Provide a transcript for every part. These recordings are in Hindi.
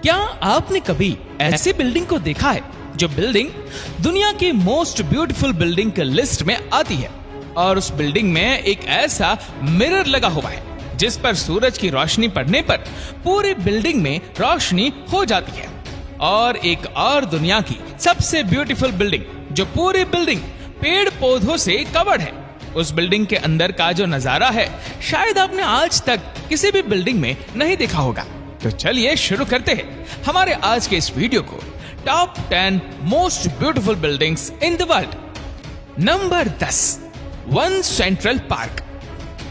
क्या आपने कभी ऐसी बिल्डिंग को देखा है जो बिल्डिंग दुनिया की मोस्ट ब्यूटीफुल बिल्डिंग के लिस्ट में आती है और उस बिल्डिंग में एक ऐसा मिरर लगा हुआ है जिस पर सूरज की रोशनी पड़ने पर पूरी बिल्डिंग में रोशनी हो जाती है। और एक और दुनिया की सबसे ब्यूटीफुल बिल्डिंग जो पूरी बिल्डिंग पेड़ पौधों से कवर्ड है, उस बिल्डिंग के अंदर का जो नजारा है शायद आपने आज तक किसी भी बिल्डिंग में नहीं देखा होगा। तो चलिए शुरू करते हैं हमारे आज के इस वीडियो को, top 10 most beautiful buildings in the world. Number 10, one central park.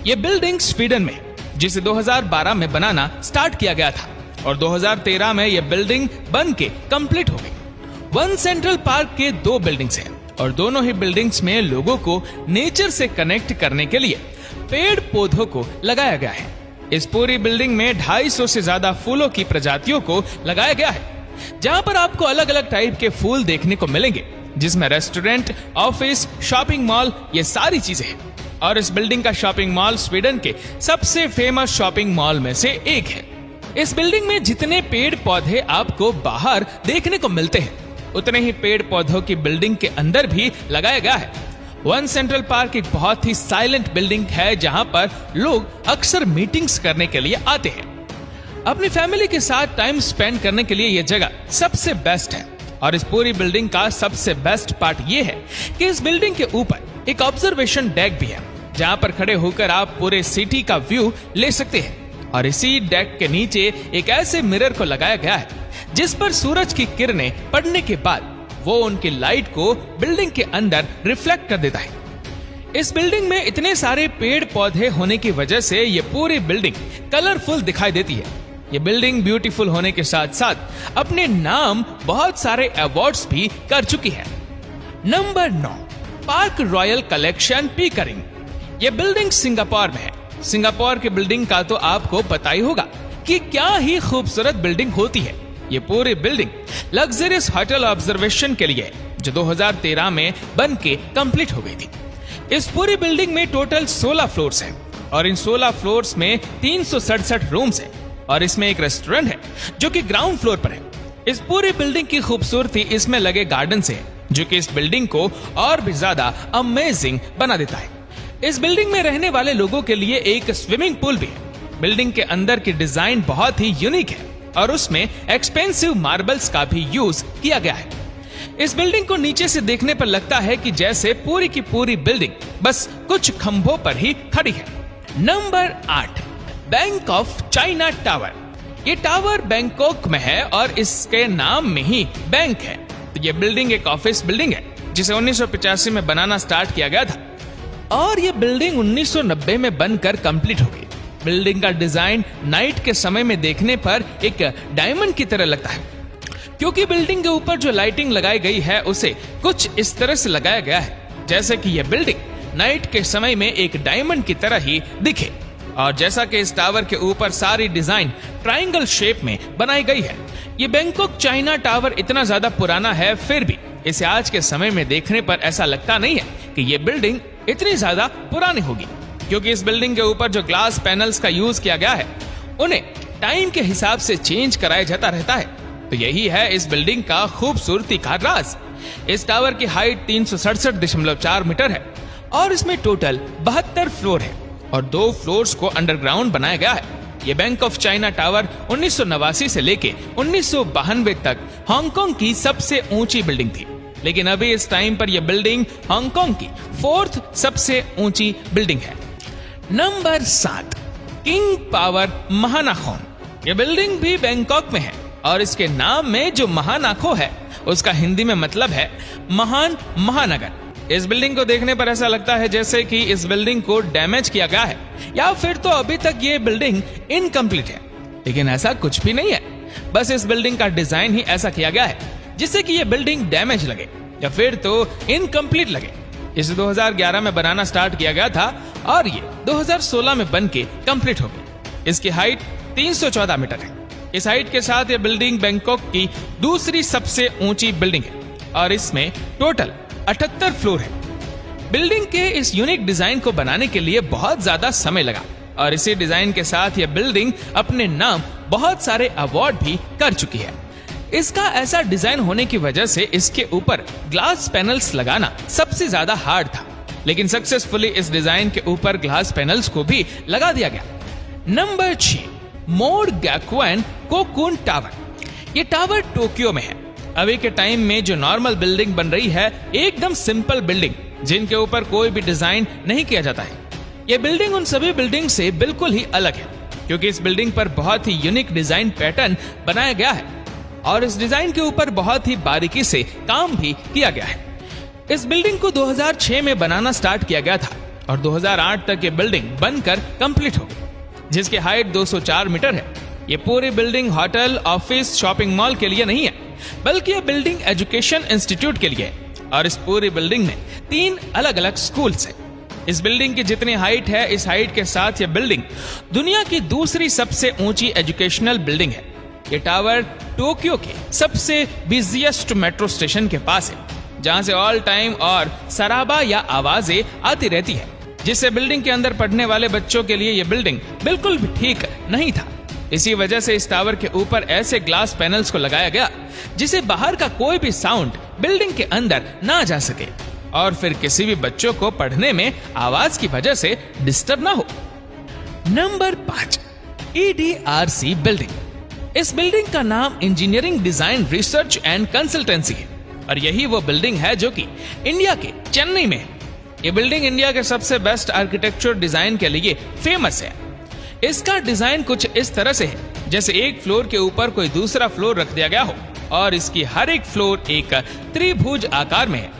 ये बिल्डिंग स्वीडन में, जिसे 2012 में बनाना स्टार्ट किया गया था और 2013 में यह बिल्डिंग बन के कंप्लीट हो गई। वन सेंट्रल पार्क के 2 बिल्डिंग्स हैं और दोनों ही बिल्डिंग्स में लोगों को नेचर से कनेक्ट करने के लिए पेड़ पौधों को लगाया गया है। इस पूरी बिल्डिंग में 250 से ज्यादा फूलों की प्रजातियों को लगाया गया है, जहां पर आपको अलग अलग टाइप के फूल देखने को मिलेंगे, जिसमें रेस्टोरेंट, ऑफिस, शॉपिंग मॉल, ये सारी चीजें हैं। और इस बिल्डिंग का शॉपिंग मॉल स्वीडन के सबसे फेमस शॉपिंग मॉल में से एक है। इस बिल्डिंग में जितने पेड़ पौधे आपको बाहर देखने को मिलते हैं, उतने ही पेड़ पौधों की बिल्डिंग के अंदर भी लगाया गया है। वन सेंट्रल पार्क एक बहुत ही साइलेंट बिल्डिंग है जहां पर लोग अक्सर मीटिंग्स करने के लिए आते हैं। अपनी फैमिली के साथ टाइम स्पेंड करने के लिए यह जगह सबसे बेस्ट है। और इस पूरी बिल्डिंग का सबसे बेस्ट पार्ट यह है कि इस बिल्डिंग के ऊपर एक ऑब्जर्वेशन डेक भी है, जहां पर खड़े होकर आप पूरे सिटी का व्यू ले सकते हैं। और इसी डेक के नीचे एक ऐसे मिरर को लगाया गया है जिस पर सूरज की किरणें पड़ने के बाद वो उनकी लाइट को बिल्डिंग के अंदर रिफ्लेक्ट कर देता है। इस बिल्डिंग में इतने सारे पेड़ पौधे होने की वजह से ये पूरी बिल्डिंग कलरफुल दिखाई देती है। ये बिल्डिंग ब्यूटीफुल होने के साथ साथ अपने नाम बहुत सारे अवार्ड्स भी कर चुकी है। Number 9, park royal collection Pickering. ये बिल्डिंग सिंगापुर में है। सिंगापुर की बिल्डिंग का तो आपको पता ही होगा कि क्या ही खूबसूरत बिल्डिंग होती है। ये पूरी बिल्डिंग लग्जरियस होटल ऑब्जर्वेशन के लिए जो 2013 में बन के कंप्लीट हो गई थी। इस पूरी बिल्डिंग में टोटल 16 फ्लोर्स हैं और इन 16 फ्लोर्स में 367 रूम्स हैं और इसमें एक रेस्टोरेंट है जो कि ग्राउंड फ्लोर पर है। इस पूरी बिल्डिंग की खूबसूरती इसमें लगे गार्डन से है, जो कि इस बिल्डिंग को और भी ज्यादा अमेजिंग बना देता है। इस बिल्डिंग में रहने वाले लोगों के लिए एक स्विमिंग पूल भी है। बिल्डिंग के अंदर की डिजाइन बहुत ही यूनिक है और उसमें एक्सपेंसिव मार्बल्स का भी यूज किया गया है। इस बिल्डिंग को नीचे से देखने पर लगता है कि जैसे पूरी की पूरी बिल्डिंग बस कुछ खंभों पर ही खड़ी है। Number 8, bank of China tower. ये टावर बैंकॉक में है और इसके नाम में ही बैंक है। तो ये बिल्डिंग एक ऑफिस बिल्डिंग है जिसे 1985 में बनाना स्टार्ट किया गया था और ये बिल्डिंग 1990 में बनकर कंप्लीट हो गई। बिल्डिंग का डिजाइन नाइट के समय में देखने पर एक डायमंड की तरह लगता है, क्योंकि बिल्डिंग के ऊपर जो लाइटिंग लगाई गई है उसे कुछ इस तरह से लगाया गया है जैसे कि यह बिल्डिंग नाइट के समय में एक डायमंड की तरह ही दिखे। और जैसा कि इस टावर के ऊपर सारी डिजाइन ट्रायंगल शेप में बनाई गई है। ये बैंकॉक चाइना टावर इतना ज्यादा पुराना है, फिर भी इसे आज के समय में देखने पर ऐसा लगता नहीं है कि ये बिल्डिंग इतनी ज्यादा पुरानी होगी, क्योंकि इस बिल्डिंग के ऊपर जो ग्लास पैनल्स का यूज किया गया है उन्हें टाइम के हिसाब से चेंज कराया जाता रहता है। तो यही है इस बिल्डिंग का खूबसूरती का राज। इस टावर की हाइट 367.4 मीटर है और इसमें टोटल 72 फ्लोर है और 2 फ्लोर्स को अंडरग्राउंड बनाया गया है। ये बैंक ऑफ चाइना टावर 1989 से लेके 1992 तक हांगकांग की सबसे ऊंची बिल्डिंग थी, लेकिन अभी इस टाइम पर यह बिल्डिंग हांगकांग की 4th सबसे ऊंची बिल्डिंग है। Number 7, King Power Mahanakhon. यह बिल्डिंग भी बैंकॉक में है और इसके नाम में जो महानाखो है उसका हिंदी में मतलब है महान महानगर। इस बिल्डिंग को देखने पर ऐसा लगता है जैसे कि इस बिल्डिंग को डैमेज किया गया है या फिर तो अभी तक ये बिल्डिंग इनकम्प्लीट है, लेकिन ऐसा कुछ भी नहीं है। बस इस बिल्डिंग का डिजाइन ही ऐसा किया गया है जिससे कि ये बिल्डिंग डैमेज लगे या फिर तो इनकम्प्लीट लगे। इसे 2011 में बनाना स्टार्ट किया गया था और ये 2016 में बन के कंप्लीट हो गई। इसकी हाइट 314 मीटर है। इस हाइट के साथ ये बिल्डिंग बैंकॉक की दूसरी सबसे ऊंची बिल्डिंग है और इसमें टोटल 78 फ्लोर है। बिल्डिंग के इस यूनिक डिजाइन को बनाने के लिए बहुत ज्यादा समय लगा और इसी डिजाइन के साथ यह बिल्डिंग अपने नाम बहुत सारे अवार्ड भी कर चुकी है। इसका ऐसा डिजाइन होने की वजह से इसके ऊपर ग्लास पैनल्स लगाना सबसे ज्यादा हार्ड था, लेकिन सक्सेसफुली इस डिजाइन के ऊपर ग्लास पैनल्स को भी लगा दिया गया। Number 6, Mode Gakuen Cocoon Tower. ये टावर टोक्यो में है। अभी के टाइम में जो नॉर्मल बिल्डिंग बन रही है, एकदम सिंपल बिल्डिंग जिनके ऊपर कोई भी डिजाइन नहीं किया जाता है, ये बिल्डिंग उन सभी बिल्डिंग से बिल्कुल ही अलग है, क्योंकि इस बिल्डिंग पर बहुत ही यूनिक डिजाइन पैटर्न बनाया गया है और इस डिजाइन के ऊपर बहुत ही बारीकी से काम भी किया गया है। इस बिल्डिंग को 2006 में बनाना स्टार्ट किया गया था और 2008 तक ये बिल्डिंग बनकर कंप्लीट हो गई, जिसकी हाइट 204 मीटर है। ये पूरी building hotel, office, shopping mall के लिए नहीं है, बल्कि ये बिल्डिंग एजुकेशन इंस्टीट्यूट के लिए है और इस पूरी बिल्डिंग में 3 अलग अलग स्कूल्स हैं। इस बिल्डिंग की जितनी हाइट है, इस हाइट के साथ ये बिल्डिंग दुनिया की दूसरी सबसे ऊंची एजुकेशनल बिल्डिंग है। ये टावर टोक्यो के सबसे बिजिएस्ट मेट्रो स्टेशन के पास है, जहां से ऑल टाइम और सराबा या आवाजें आती रहती है, जिससे बिल्डिंग के अंदर पढ़ने वाले बच्चों के लिए ये बिल्डिंग बिल्कुल भी ठीक नहीं था। इसी वजह से इस टावर के ऊपर ऐसे ग्लास पैनल्स को लगाया गया जिसे बाहर का कोई भी साउंड बिल्डिंग के अंदर ना जा सके और फिर किसी भी बच्चों को पढ़ने में आवाज की वजह से डिस्टर्ब ना हो। Number 5, EDRC building. इस बिल्डिंग का नाम engineering design research and consultancy है और यही वो बिल्डिंग है जो कि इंडिया के चेन्नई में है। ये बिल्डिंग इंडिया के सबसे बेस्ट आर्किटेक्चर डिजाइन के लिए फेमस है। इसका डिजाइन कुछ इस तरह से है जैसे एक फ्लोर के ऊपर कोई दूसरा फ्लोर रख दिया गया हो और इसकी हर एक फ्लोर एक त्रिभुज आकार में है।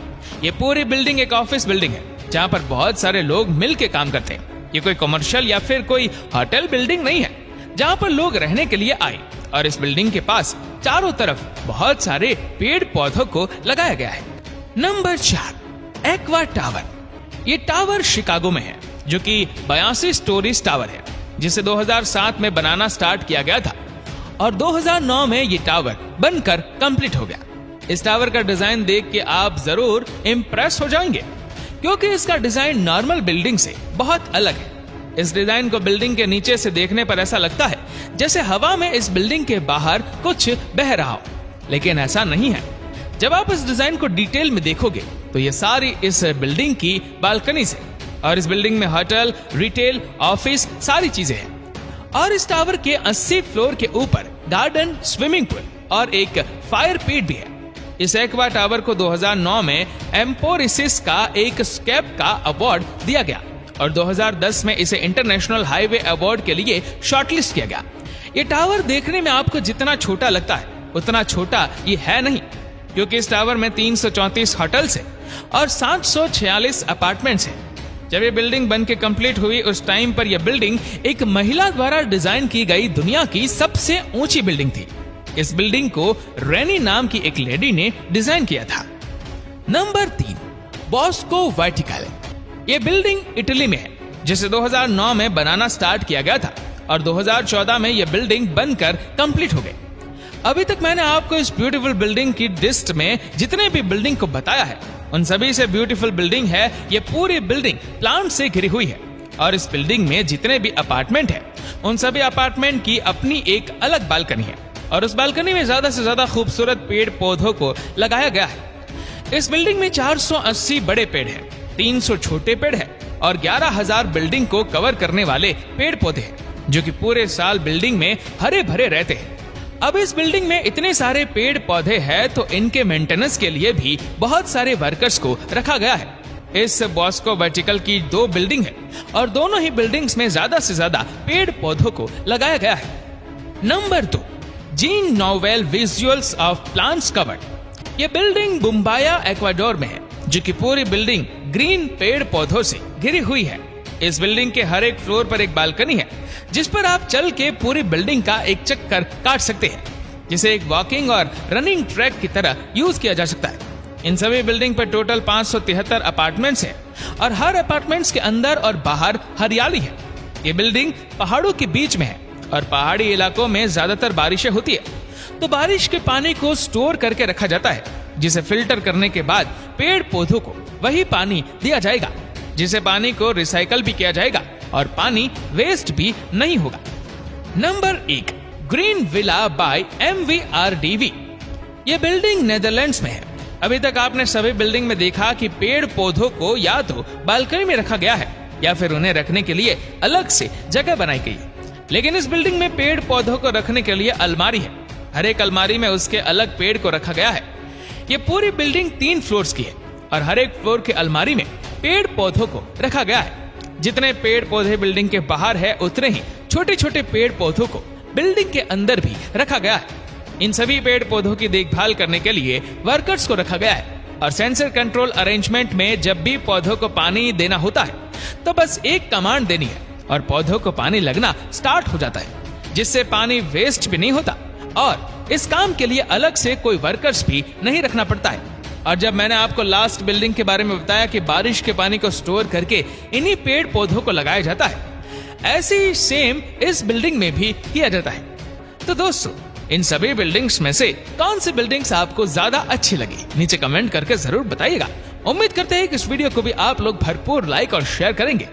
ये पूरी बिल्डिंग एक ऑफिस बिल्डिंग है जहां पर बहुत सारे लोग मिलकर काम करते हैं। ये कोई कमर्शियल या फिर कोई होटल बिल्डिंग नहीं है जहां पर लोग रहने के लिए आए और इस बिल्डिंग के पास चारों तरफ बहुत सारे पेड़ पौधों को लगाया गया है। Number 4, aqua tower. ये टावर शिकागो में है जो कि 82 स्टोरीज टावर है, जिसे 2007 में बनाना स्टार्ट किया गया था और 2009 में ये टावर बनकर कंप्लीट हो गया। इस टावर का डिजाइन देख के आप जरूर इंप्रेस हो जाएंगे, क्योंकि इसका डिजाइन नॉर्मल बिल्डिंग से बहुत अलग है। इस डिजाइन को बिल्डिंग के नीचे से देखने पर ऐसा लगता है जैसे हवा में इस बिल्डिंग के बाहर कुछ बह रहा हो, लेकिन ऐसा नहीं है। जब आप इस डिजाइन को डिटेल में देखोगे तो ये सारी इस बिल्डिंग की बालकनी से और इस बिल्डिंग में होटल, रिटेल, ऑफिस सारी चीजें हैं और इस टावर के 80 फ्लोर के ऊपर गार्डन, स्विमिंग पूल और एक फायर पिट भी है। इस एक्वा टावर को 2009 में एम्पोरिसिस का एक स्केप का अवार्ड दिया गया और 2010 में इसे इंटरनेशनल हाईवे अवार्ड के लिए शॉर्टलिस्ट किया गया। ये टावर देखने में आपको जितना छोटा लगता है उतना छोटा ये है नहीं, क्योंकि इस टावर में 334 होटल्स हैं और 746 अपार्टमेंट्स हैं। जब ये बिल्डिंग बन के कंप्लीट हुई उस टाइम पर यह बिल्डिंग एक महिला द्वारा डिजाइन की गई दुनिया की सबसे ऊंची बिल्डिंग थी। इस बिल्डिंग को रेनी नाम की एक लेडी ने डिजाइन किया था। Number 3, Bosco vertical. ये बिल्डिंग इटली में है, जिसे 2009 में बनाना स्टार्ट किया गया था और 2014 में यह बिल्डिंग बनकर कंप्लीट हो गई। अभी तक मैंने आपको इस ब्यूटीफुल बिल्डिंग की लिस्ट में जितने भी बिल्डिंग को बताया है उन सभी से ब्यूटीफुल बिल्डिंग है। ये पूरी बिल्डिंग प्लांट से घिरी हुई है और इस बिल्डिंग में जितने भी अपार्टमेंट है उन सभी अपार्टमेंट की अपनी एक अलग बालकनी है और उस बालकनी में ज्यादा से ज्यादा खूबसूरत पेड़ पौधों को लगाया गया है। इस बिल्डिंग में 480 बड़े पेड़ हैं, 300 छोटे पेड़ हैं और 11,000 बिल्डिंग को कवर करने वाले पेड़ पौधे हैं, जो कि पूरे साल बिल्डिंग में हरे भरे रहते हैं। अब इस बिल्डिंग में इतने सारे पेड़ पौधे हैं तो इनके मेंटेनेंस के लिए भी बहुत सारे वर्कर्स को रखा गया है। इस बॉस्को वर्टिकल की 2 बिल्डिंग है और दोनों ही बिल्डिंग्स में ज्यादा से ज्यादा पेड़ पौधों को लगाया गया है। Number 2, gene novel visuals of plants covered. ये बिल्डिंग बुम्बाया एक्वाडोर में है, जो कि पूरी बिल्डिंग ग्रीन पेड़ पौधों से घिरी हुई है। इस बिल्डिंग के हर एक फ्लोर पर एक बालकनी है जिस पर आप चल के पूरी बिल्डिंग का एक चक्कर काट सकते हैं, जिसे एक वॉकिंग और रनिंग ट्रैक की तरह यूज किया जा सकता है। इन सभी बिल्डिंग पर टोटल 573 अपार्टमेंट्स हैं और हर अपार्टमेंट्स के अंदर और बाहर हरियाली है। ये बिल्डिंग पहाड़ों के बीच में है और पहाड़ी इलाकों में ज्यादातर बारिशें होती है, तो बारिश के पानी को स्टोर करके रखा जाता है, जिसे फिल्टर करने के बाद पेड़ पौधों को वही पानी दिया जाएगा, जिसे पानी को रिसाइकल भी किया जाएगा और पानी वेस्ट भी नहीं होगा। Number 1, green villa by MVRDV। ये बिल्डिंग नेदरलैंड्स में है। अभी तक आपने सभी बिल्डिंग में देखा कि पेड़ पौधों को या तो बालकनी में रखा गया है या फिर उन्हें रखने के लिए अलग से जगह बनाई गई है। लेकिन इस बिल्डिंग में पेड़ पौधों को रखने के लिए अलमारी है। हर एक अलमारी में उसके अलग पेड़ को रखा गया है। ये पूरी बिल्डिंग 3 फ्लोर्स की है और हर एक फ्लोर के अलमारी में पेड़ पौधों को रखा गया है। जितने पेड़ पौधे बिल्डिंग के बाहर है उतने ही छोटे छोटे पेड़ पौधों को बिल्डिंग के अंदर भी रखा गया है। इन सभी पेड़ पौधों की देखभाल करने के लिए वर्कर्स को रखा गया है और सेंसर कंट्रोल अरेंजमेंट में जब भी पौधों को पानी देना होता है तो बस एक कमांड देनी है और पौधों को पानी लगना स्टार्ट हो जाता है, जिससे पानी वेस्ट भी नहीं होता और इस काम के लिए अलग से कोई वर्कर्स भी नहीं रखना पड़ता है। और जब मैंने आपको लास्ट बिल्डिंग के बारे में बताया कि बारिश के पानी को स्टोर करके इन्हीं पेड़ पौधों को लगाया जाता है, ऐसे ही सेम इस बिल्डिंग में भी किया जाता है। तो दोस्तों, इन सभी बिल्डिंग्स में से कौन सी बिल्डिंग्स आपको ज्यादा अच्छी लगी, नीचे कमेंट करके जरूर बताइएगा। उम्मीद करते हैं कि इस वीडियो को भी आप लोग भरपूर लाइक और शेयर करेंगे।